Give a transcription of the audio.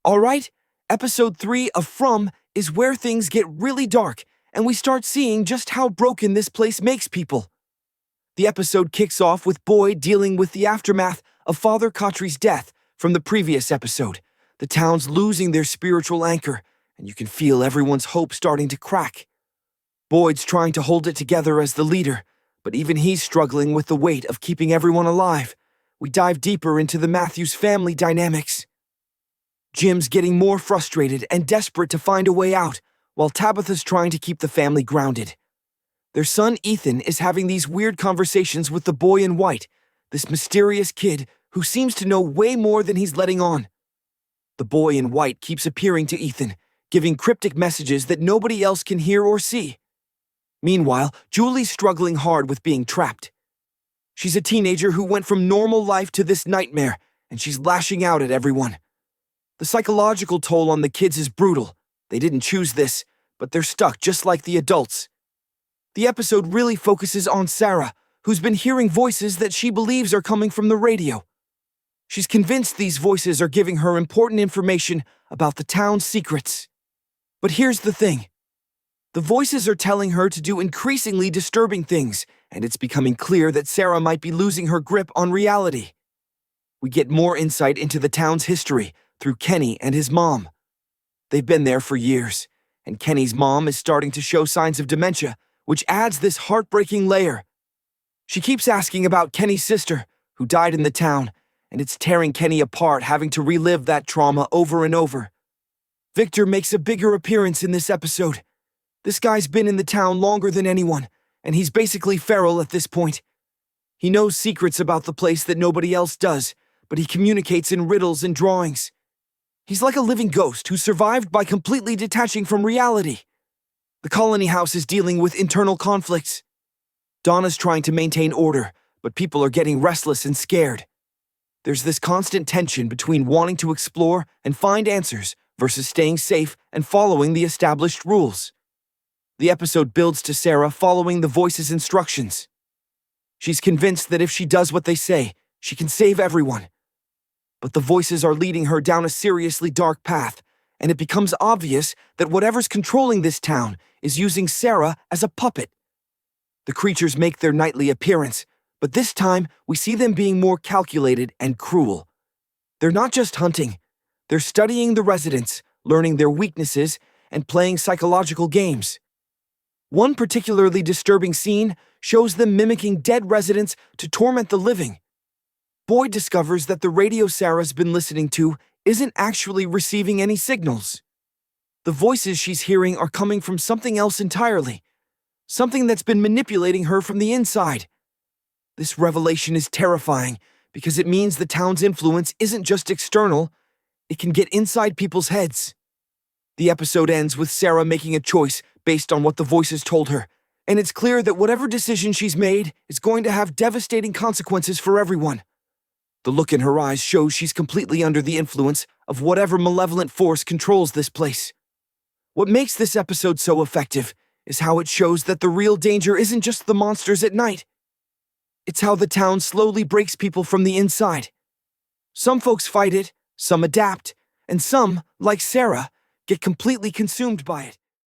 Alright, episode 3 of From is where things get really dark, and we start seeing just how broken this place makes people. The episode kicks off with Boyd dealing with the aftermath of Father Khattri's death from the previous episode. The town's losing their spiritual anchor, and you can feel everyone's hope starting to crack. Boyd's trying to hold it together as the leader, but even he's struggling with the weight of keeping everyone alive. We dive deeper into the Matthews family dynamics. Jim's getting more frustrated and desperate to find a way out, while Tabitha's trying to keep the family grounded. Their son Ethan is having these weird conversations with the boy in white, this mysterious kid who seems to know way more than he's letting on. The boy in white keeps appearing to Ethan, giving cryptic messages that nobody else can hear or see. Meanwhile, Julie's struggling hard with being trapped. She's a teenager who went from normal life to this nightmare, and she's lashing out at everyone. The psychological toll on the kids is brutal. They didn't choose this, but they're stuck just like the adults. The episode really focuses on Sarah, who's been hearing voices that she believes are coming from the radio. She's convinced these voices are giving her important information about the town's secrets. But here's the thing. The voices are telling her to do increasingly disturbing things, and it's becoming clear that Sarah might be losing her grip on reality. We get more insight into the town's history through Kenny and his mom. They've been there for years, and Kenny's mom is starting to show signs of dementia, which adds this heartbreaking layer. She keeps asking about Kenny's sister, who died in the town, and it's tearing Kenny apart having to relive that trauma over and over. Victor makes a bigger appearance in this episode. This guy's been in the town longer than anyone, and he's basically feral at this point. He knows secrets about the place that nobody else does, but he communicates in riddles and drawings. He's like a living ghost who survived by completely detaching from reality. The colony house is dealing with internal conflicts. Donna's trying to maintain order, but people are getting restless and scared. There's this constant tension between wanting to explore and find answers versus staying safe and following the established rules. The episode builds to Sarah following the voices' instructions. She's convinced that if she does what they say, she can save everyone. But the voices are leading her down a seriously dark path, and it becomes obvious that whatever's controlling this town is using Sarah as a puppet. The creatures make their nightly appearance, but this time we see them being more calculated and cruel. They're not just hunting. They're studying the residents, learning their weaknesses, and playing psychological games. One particularly disturbing scene shows them mimicking dead residents to torment the living. Boyd discovers that the radio Sarah's been listening to isn't actually receiving any signals. The voices she's hearing are coming from something else entirely, something that's been manipulating her from the inside. This revelation is terrifying because it means the town's influence isn't just external, it can get inside people's heads. The episode ends with Sarah making a choice based on what the voices told her, and it's clear that whatever decision she's made is going to have devastating consequences for everyone. The look in her eyes shows she's completely under the influence of whatever malevolent force controls this place. What makes this episode so effective is how it shows that the real danger isn't just the monsters at night. It's how the town slowly breaks people from the inside. Some folks fight it, some adapt, and some, like Sarah, get completely consumed by it.